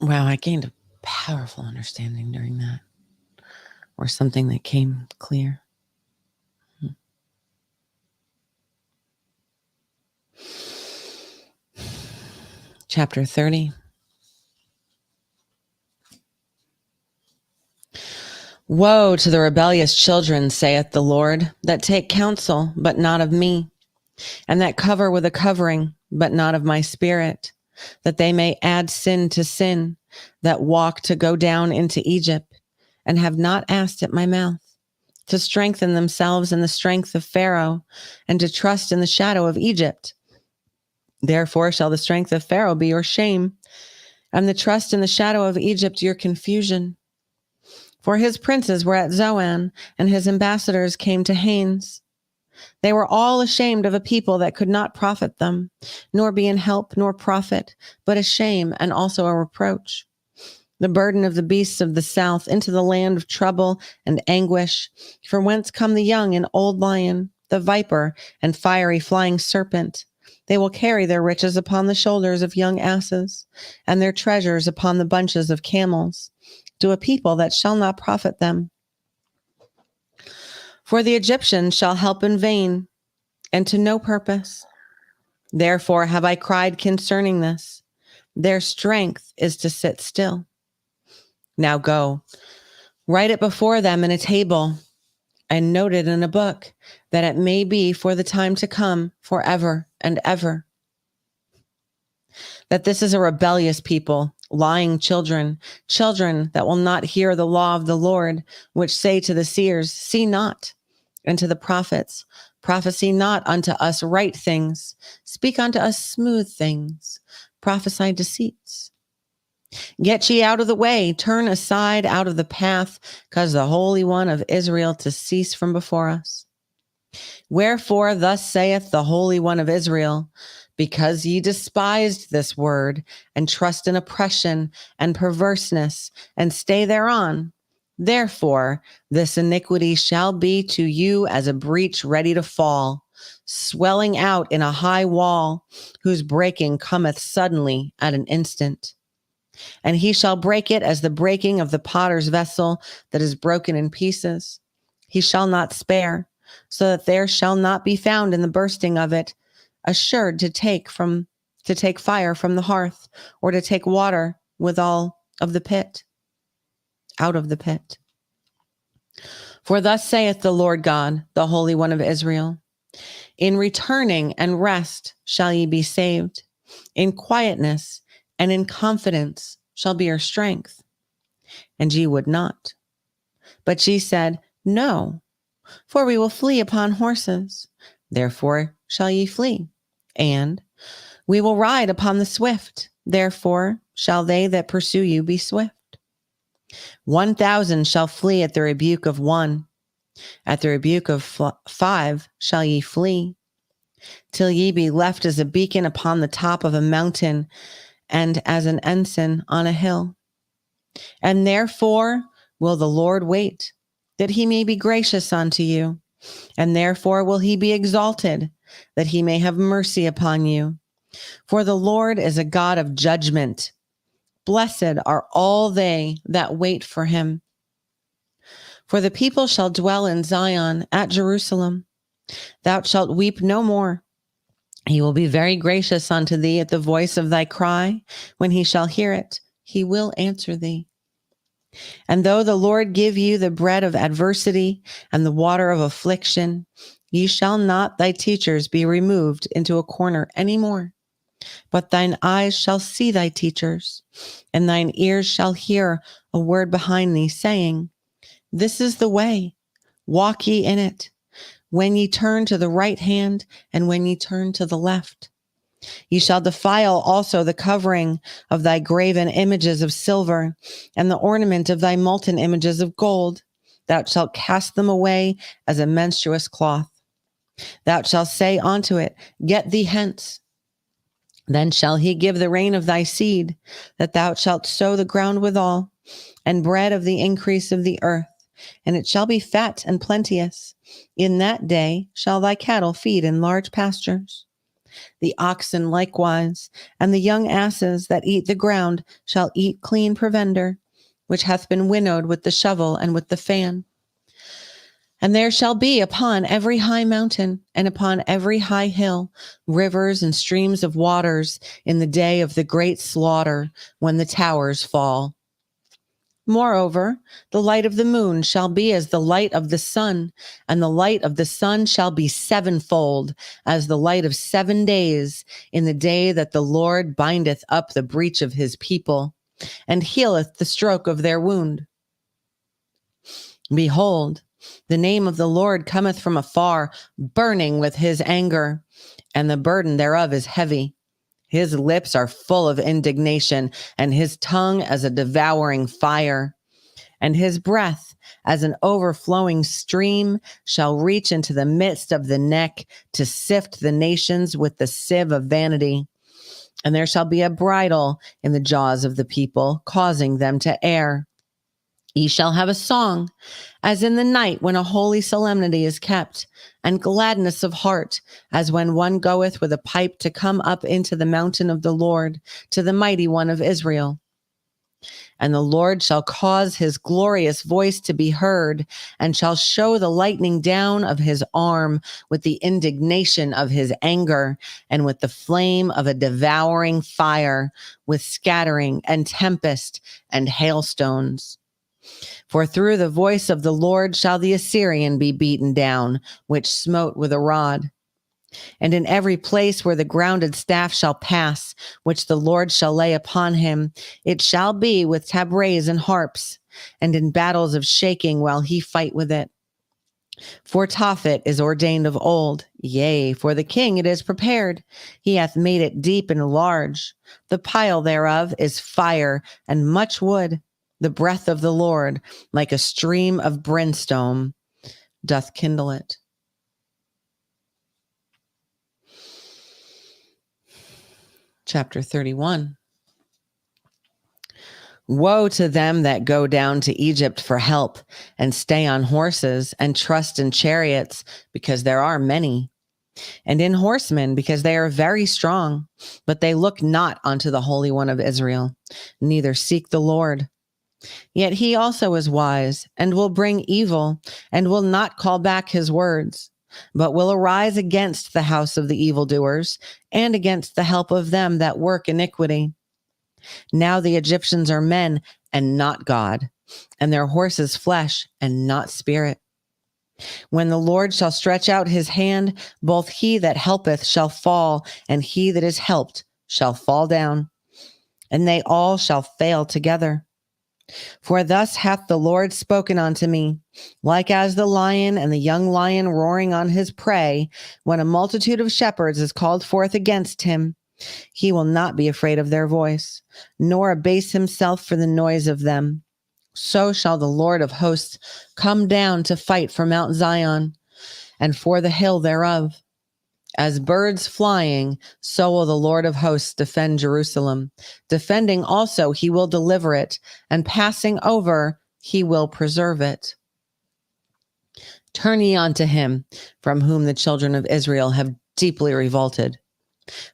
Wow, I gained a powerful understanding during that, or something that came clear. Chapter 30. Woe to the rebellious children, saith the Lord, that take counsel, but not of me, and that cover with a covering, but not of my spirit, that they may add sin to sin, that walk to go down into Egypt, and have not asked at my mouth, to strengthen themselves in the strength of Pharaoh, and to trust in the shadow of Egypt. Therefore shall the strength of Pharaoh be your shame, and the trust in the shadow of Egypt your confusion. For his princes were at Zoan, and his ambassadors came to Hanes. They were all ashamed of a people that could not profit them, nor be in help nor profit, but a shame and also a reproach. The burden of the beasts of the south into the land of trouble and anguish, from whence come the young and old lion, the viper and fiery flying serpent. They will carry their riches upon the shoulders of young asses, and their treasures upon the bunches of camels, to a people that shall not profit them. For the Egyptians shall help in vain, and to no purpose. Therefore have I cried concerning this. Their strength is to sit still. Now go, write it before them in a table, and note it in a book, that it may be for the time to come, forever and ever. That this is a rebellious people, lying children, children that will not hear the law of the Lord, which say to the seers, see not, And to the prophets, prophesy not unto us right things, speak unto us smooth things, prophesy deceits. Get ye out of the way, turn aside out of the path, cause the Holy One of Israel to cease from before us. Wherefore thus saith the Holy One of Israel, because ye despised this word, and trust in oppression and perverseness, and stay thereon, therefore this iniquity shall be to you as a breach ready to fall, swelling out in a high wall, whose breaking cometh suddenly at an instant. And he shall break it as the breaking of the potter's vessel that is broken in pieces. He shall not spare, so that there shall not be found in the bursting of it assured to take fire from the hearth, or to take water withal of the pit, out of the pit. For thus saith the Lord God, the Holy One of Israel, in returning and rest shall ye be saved, in quietness and in confidence shall be your strength. And ye would not. But ye said, No, for we will flee upon horses. Therefore shall ye flee. And we will ride upon the swift. Therefore shall they that pursue you be swift. 1,000 shall flee at the rebuke of one. At the rebuke of 5 shall ye flee, till ye be left as a beacon upon the top of a mountain, and as an ensign on a hill. And therefore will the Lord wait, that he may be gracious unto you. And therefore will he be exalted, that he may have mercy upon you. For the Lord is a God of judgment. Blessed are all they that wait for him. For the people shall dwell in Zion at Jerusalem. Thou shalt weep no more. He will be very gracious unto thee at the voice of thy cry. When he shall hear it, he will answer thee. And though the Lord give you the bread of adversity and the water of affliction, ye shall not thy teachers be removed into a corner any more. But thine eyes shall see thy teachers, and thine ears shall hear a word behind thee, saying, This is the way, walk ye in it, when ye turn to the right hand, and when ye turn to the left. Ye shall defile also the covering of thy graven images of silver, and the ornament of thy molten images of gold. Thou shalt cast them away as a menstruous cloth. Thou shalt say unto it, Get thee hence. Then shall he give the rain of thy seed, that thou shalt sow the ground withal, and bread of the increase of the earth, and it shall be fat and plenteous. In that day shall thy cattle feed in large pastures. The oxen likewise, and the young asses that eat the ground shall eat clean provender, which hath been winnowed with the shovel and with the fan. And there shall be upon every high mountain and upon every high hill rivers and streams of waters in the day of the great slaughter, when the towers fall. Moreover, the light of the moon shall be as the light of the sun, and the light of the sun shall be sevenfold, as the light of 7 days, in the day that the Lord bindeth up the breach of his people, and healeth the stroke of their wound. Behold, the name of the Lord cometh from afar, burning with his anger, and the burden thereof is heavy. His lips are full of indignation, and his tongue as a devouring fire. And his breath as an overflowing stream shall reach into the midst of the neck to sift the nations with the sieve of vanity. And there shall be a bridle in the jaws of the people, causing them to err. Ye shall have a song, as in the night when a holy solemnity is kept, and gladness of heart, as when one goeth with a pipe to come up into the mountain of the Lord, to the mighty one of Israel. And the Lord shall cause his glorious voice to be heard, and shall show the lightning down of his arm with the indignation of his anger, and with the flame of a devouring fire, with scattering and tempest and hailstones. For through the voice of the Lord shall the Assyrian be beaten down, which smote with a rod. And in every place where the grounded staff shall pass, which the Lord shall lay upon him, it shall be with tabrets and harps, and in battles of shaking while he fight with it. For Tophet is ordained of old, yea, for the king it is prepared. He hath made it deep and large. The pile thereof is fire and much wood. The breath of the Lord, like a stream of brimstone, doth kindle it. Chapter 31. Woe to them that go down to Egypt for help, and stay on horses, and trust in chariots, because there are many, and in horsemen, because they are very strong, but they look not unto the Holy One of Israel, neither seek the Lord. Yet he also is wise, and will bring evil, and will not call back his words, but will arise against the house of the evildoers, and against the help of them that work iniquity. Now the Egyptians are men and not God, and their horses flesh and not spirit. When the Lord shall stretch out his hand, both he that helpeth shall fall, and he that is helped shall fall down, and they all shall fail together. For thus hath the Lord spoken unto me, like as the lion and the young lion roaring on his prey, when a multitude of shepherds is called forth against him. He will not be afraid of their voice, nor abase himself for the noise of them. So shall the Lord of hosts come down to fight for Mount Zion and for the hill thereof. As birds flying, so will the Lord of hosts defend Jerusalem. Defending also, he will deliver it, and passing over, he will preserve it. Turn ye unto him, from whom the children of Israel have deeply revolted.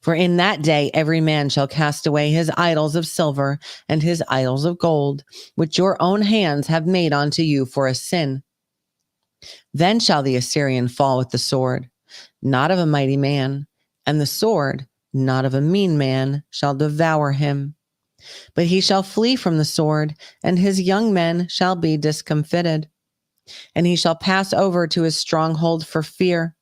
For in that day every man shall cast away his idols of silver and his idols of gold, which your own hands have made unto you for a sin. Then shall the Assyrian fall with the sword, not of a mighty man, and the sword, not of a mean man, shall devour him. But he shall flee from the sword, and his young men shall be discomfited. And he shall pass over to his stronghold for fear,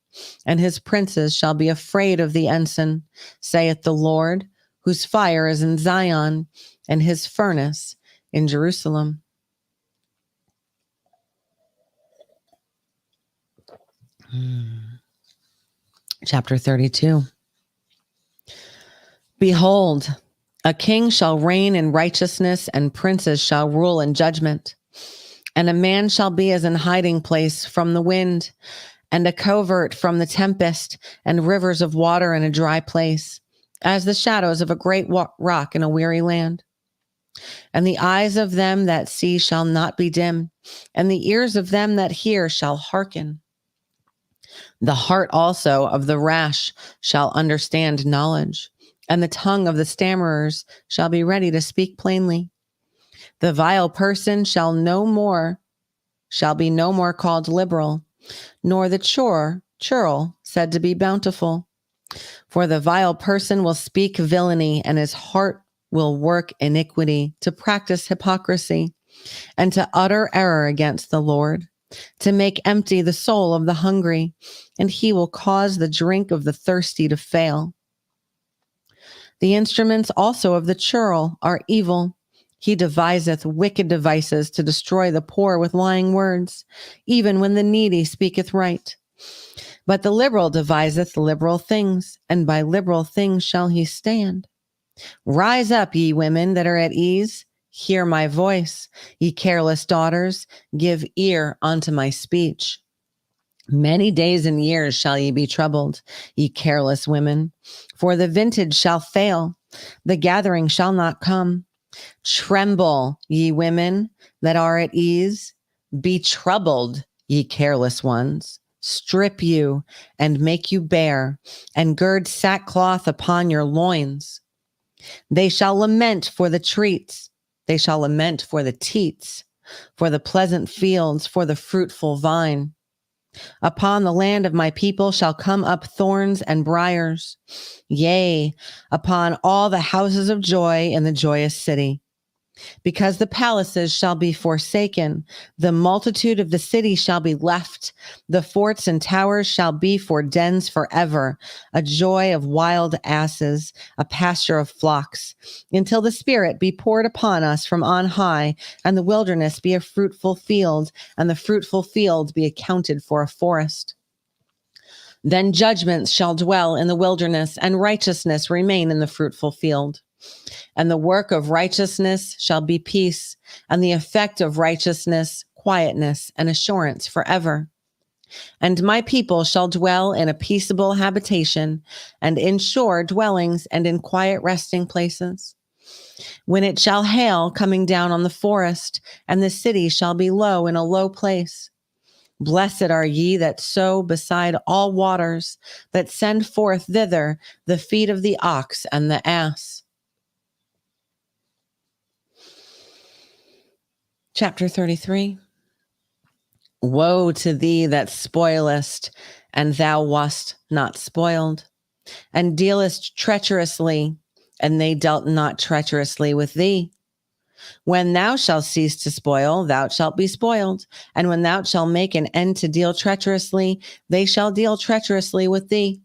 and his princes shall be afraid of the ensign, saith the Lord, whose fire is in Zion, and his furnace in Jerusalem. Chapter 32. Behold, a king shall reign in righteousness, and princes shall rule in judgment. And a man shall be as an hiding place from the wind, and a covert from the tempest, and rivers of water in a dry place, as the shadows of a great rock in a weary land. And the eyes of them that see shall not be dim, and the ears of them that hear shall hearken. The heart also of the rash shall understand knowledge, and the tongue of the stammerers shall be ready to speak plainly. The vile person shall be no more called liberal, nor the churl said to be bountiful. For the vile person will speak villainy, and his heart will work iniquity, to practice hypocrisy, and to utter error against the Lord, to make empty the soul of the hungry, and he will cause the drink of the thirsty to fail. The instruments also of the churl are evil. He deviseth wicked devices to destroy the poor with lying words, even when the needy speaketh right. But the liberal deviseth liberal things, and by liberal things shall he stand. Rise up, ye women that are at ease, hear my voice. Ye careless daughters, give ear unto my speech. Many days and years shall ye be troubled, ye careless women, for the vintage shall fail, the gathering shall not come. Tremble, ye women that are at ease. Be troubled, ye careless ones. Strip you and make you bare, and gird sackcloth upon your loins. They shall lament for the treats. They shall lament for the teats, for the pleasant fields, for the fruitful vine. Upon the land of my people shall come up thorns and briars, yea, upon all the houses of joy in the joyous city. Because the palaces shall be forsaken, the multitude of the city shall be left, the forts and towers shall be for dens forever, a joy of wild asses, a pasture of flocks, until the Spirit be poured upon us from on high, and the wilderness be a fruitful field, and the fruitful field be accounted for a forest. Then judgments shall dwell in the wilderness, and righteousness remain in the fruitful field. And the work of righteousness shall be peace, and the effect of righteousness, quietness and assurance forever. And my people shall dwell in a peaceable habitation, and in sure dwellings, and in quiet resting places. When it shall hail coming down on the forest, and the city shall be low in a low place. Blessed are ye that sow beside all waters, that send forth thither the feet of the ox and the ass. Chapter 33. Woe to thee that spoilest, and thou wast not spoiled, and dealest treacherously, and they dealt not treacherously with thee. When thou shalt cease to spoil, thou shalt be spoiled, and when thou shalt make an end to deal treacherously, they shall deal treacherously with thee.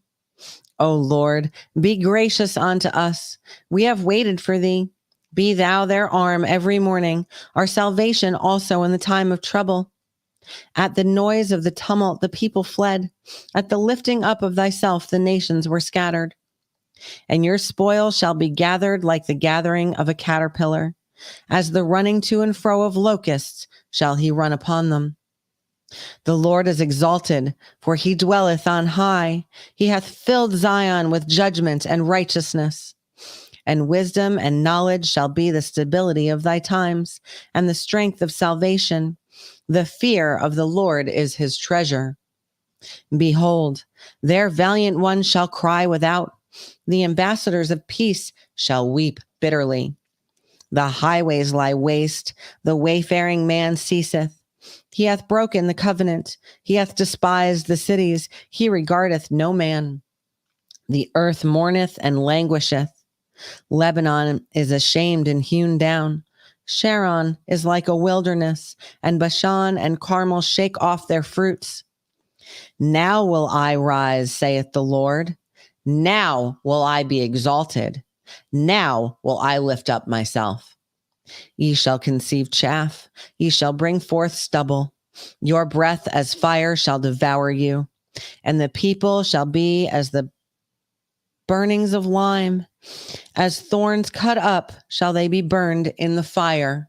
O Lord, be gracious unto us. We have waited for thee. Be thou their arm every morning, our salvation also in the time of trouble. At the noise of the tumult, the people fled. At the lifting up of thyself, the nations were scattered. And your spoil shall be gathered like the gathering of a caterpillar. As the running to and fro of locusts shall he run upon them. The Lord is exalted, for he dwelleth on high. He hath filled Zion with judgment and righteousness. And wisdom and knowledge shall be the stability of thy times, and the strength of salvation. The fear of the Lord is his treasure. Behold, their valiant ones shall cry without. The ambassadors of peace shall weep bitterly. The highways lie waste, the wayfaring man ceaseth. He hath broken the covenant, he hath despised the cities, he regardeth no man. The earth mourneth and languisheth. Lebanon is ashamed and hewn down. Sharon is like a wilderness, and Bashan and Carmel shake off their fruits. Now will I rise, saith the Lord. Now will I be exalted. Now will I lift up myself. Ye shall conceive chaff, ye shall bring forth stubble. Your breath as fire shall devour you, and the people shall be as the burnings of lime. As thorns cut up shall they be burned in the fire.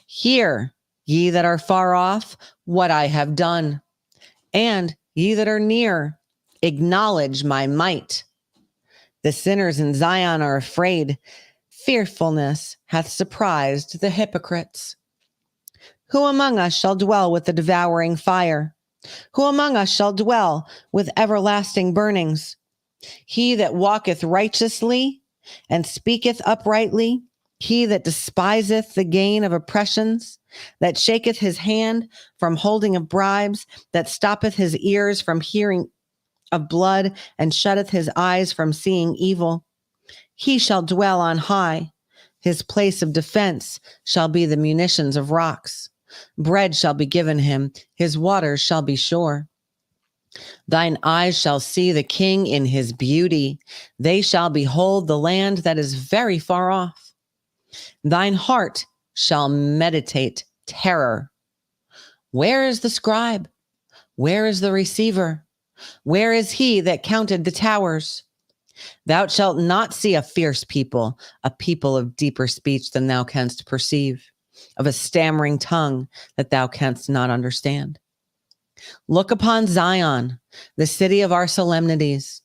Hear, ye that are far off, what I have done, and ye that are near, acknowledge my might. The sinners in Zion are afraid. Fearfulness hath surprised the hypocrites. Who among us shall dwell with the devouring fire? Who among us shall dwell with everlasting burnings? He that walketh righteously and speaketh uprightly, he that despiseth the gain of oppressions, that shaketh his hand from holding of bribes, that stoppeth his ears from hearing of blood, and shutteth his eyes from seeing evil. He shall dwell on high. His place of defense shall be the munitions of rocks. Bread shall be given him. His waters shall be sure. Thine eyes shall see the king in his beauty. They shall behold the land that is very far off. Thine heart shall meditate terror. Where is the scribe? Where is the receiver? Where is he that counted the towers? Thou shalt not see a fierce people, a people of deeper speech than thou canst perceive, of a stammering tongue that thou canst not understand. Look upon Zion, the city of our solemnities.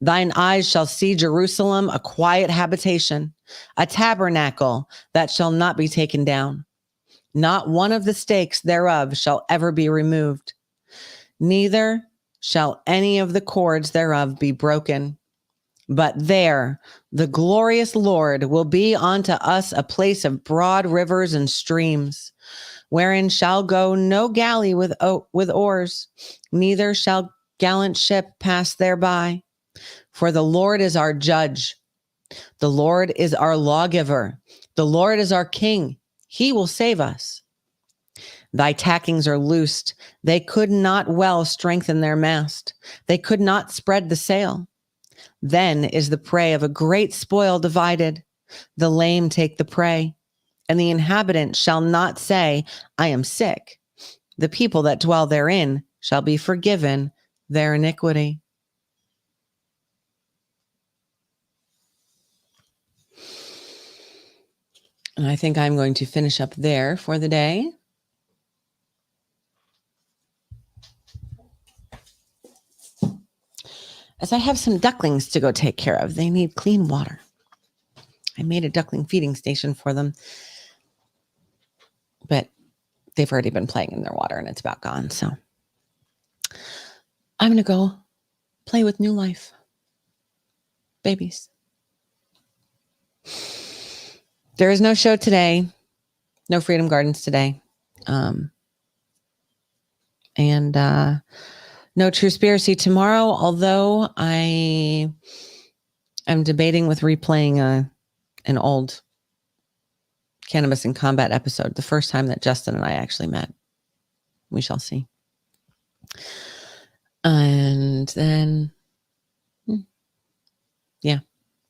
Thine eyes shall see Jerusalem, a quiet habitation, a tabernacle that shall not be taken down. Not one of the stakes thereof shall ever be removed, neither shall any of the cords thereof be broken. But there the glorious Lord will be unto us a place of broad rivers and streams, wherein shall go no galley with oars, neither shall gallant ship pass thereby. For the Lord is our judge. The Lord is our lawgiver. The Lord is our King. He will save us. Thy tackings are loosed. They could not well strengthen their mast. They could not spread the sail. Then is the prey of a great spoil divided. The lame take the prey, and the inhabitant shall not say, I am sick. The people that dwell therein shall be forgiven their iniquity. And I think I'm going to finish up there for the day. As I have some ducklings to go take care of. They need clean water. I made a duckling feeding station for them, but they've already been playing in their water and it's about gone. So I'm going to go play with new life. Babies. There is no show today. No Freedom Gardens today. No Truspiracy tomorrow, although I am debating with replaying an old Cannabis in Combat episode, the first time that Justin and I actually met. We shall see. And then, yeah,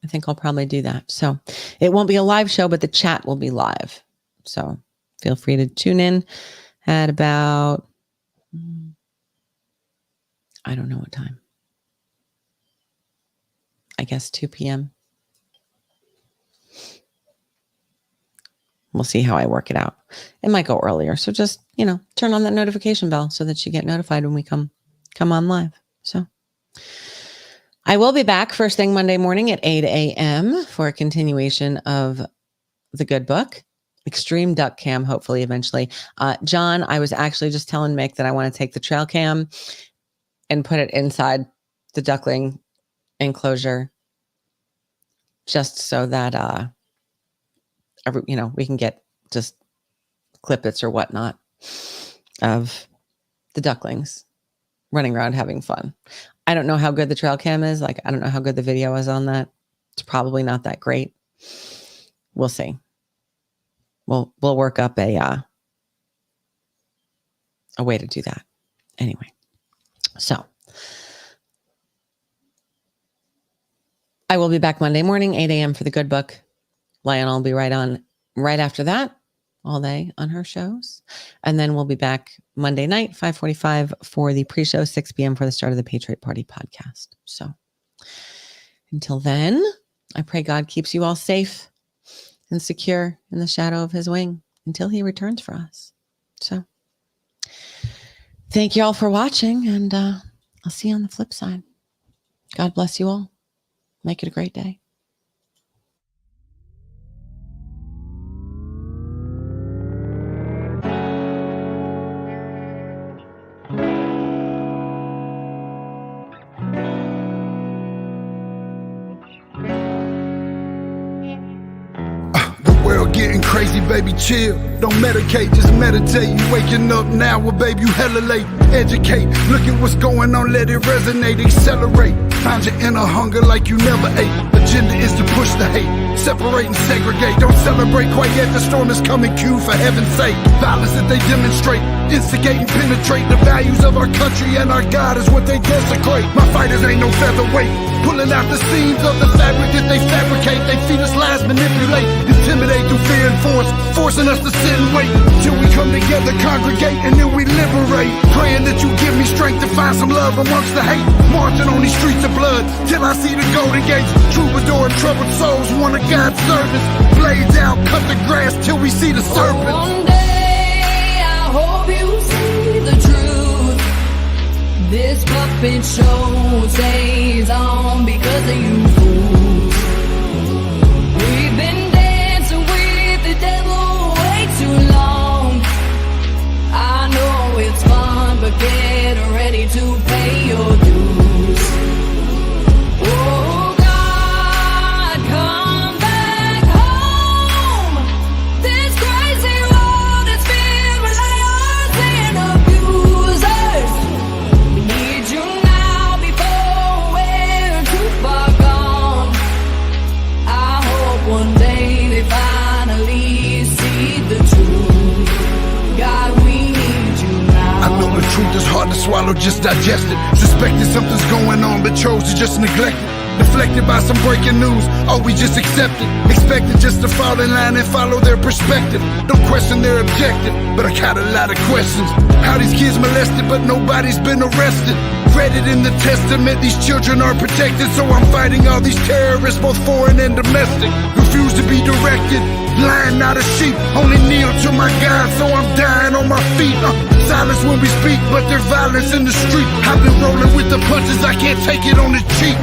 I think I'll probably do that. So it won't be a live show, but the chat will be live. So feel free to tune in at about, I don't know what time. I guess 2 p.m. We'll see how I work it out. It might go earlier. So just, turn on that notification bell so that you get notified when we come on live. So I will be back first thing Monday morning at 8 a.m. for a continuation of The Good Book. Extreme Duck Cam, hopefully, eventually. John, I was actually just telling Mick that I want to take the trail cam and put it inside the duckling enclosure just so that, we can get just clippets or whatnot of the ducklings running around having fun. I don't know how good the trail cam is. I don't know how good the video is on that. It's probably not that great. We'll see. We'll work up a way to do that. Anyway, so I will be back Monday morning, 8 a.m. for The Good Book. Lionel will be right after that, all day on her shows. And then we'll be back Monday night, 5:45 for the pre-show, 6 p.m. for the start of the Patriot Party podcast. So until then, I pray God keeps you all safe and secure in the shadow of his wing until he returns for us. So thank you all for watching, and I'll see you on the flip side. God bless you all. Make it a great day. Getting crazy, baby, chill. Don't medicate, just meditate. You waking up now, well, baby, you hella late. Educate, look at what's going on, let it resonate, accelerate. Find your inner hunger like you never ate. Agenda is to push the hate, separate and segregate. Don't celebrate quite yet, the storm is coming, cue for heaven's sake. Violence that they demonstrate, instigate and penetrate. The values of our country and our God is what they desecrate. My fighters ain't no featherweight, pulling out the seams of the fabric that they fabricate. They feed us lies, manipulate, intimidate through fear and force, forcing us to sit and wait till we come together, congregate, and then we liberate. Praying that you give me strength to find some love amongst the hate. Marching on these streets of blood till I see the golden gates. Troubadour and troubled souls, one of God's servants. Blades out, cut the grass till we see the serpent. One day I hope you see the truth. This puppet show stays on because of you fools. We've been dancing with the devil way too long. I know it's fun, but get ready to pay your dues. Oh God, come back home. This crazy world is filled with liars and abusers. We need you now before we're too far gone. truth is hard to swallow, just digest it. Suspected something's going on, but chose to just neglect it. Deflected by some breaking news, oh, we just accept it. Expected just to fall in line and follow their perspective. Don't question their objective, but I got a lot of questions. How these kids molested, but nobody's been arrested. Read it in the testament, these children are protected. So I'm fighting all these terrorists, both foreign and domestic. Refuse to be directed, lion not a sheep. Only kneel to my God, so I'm dying on my feet. Silence when we speak, but there's violence in the street. I've been rolling with the punches, I can't take it on the cheap.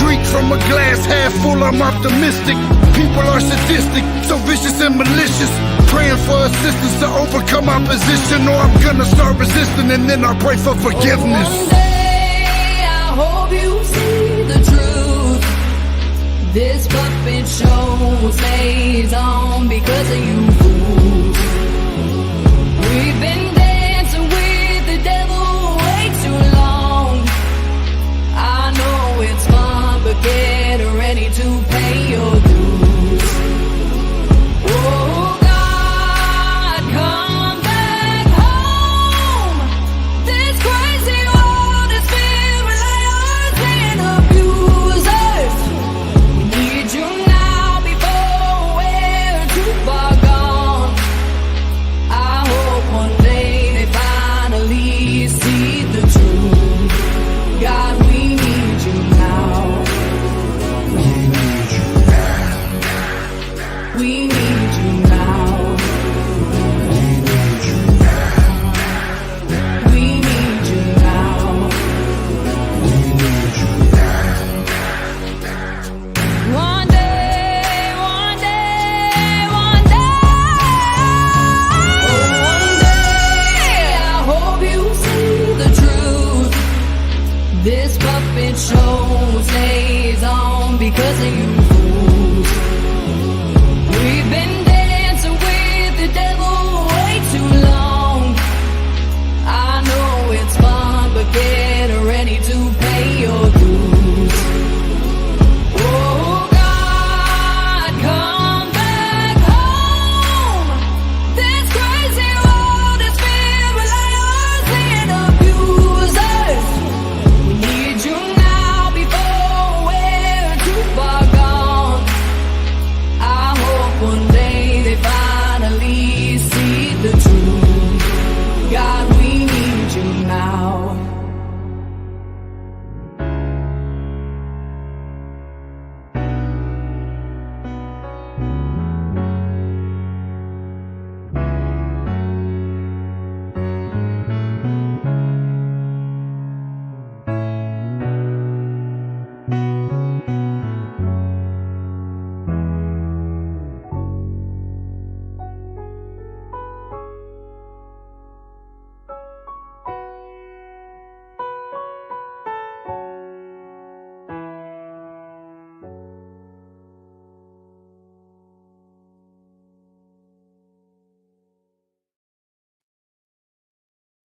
Drink from a glass half full, I'm optimistic. People are sadistic, so vicious and malicious. Praying for assistance to overcome opposition, or I'm gonna start resisting and then I'll pray for forgiveness. One day I hope you see the truth. This puppet show stays on because of you fools. We've been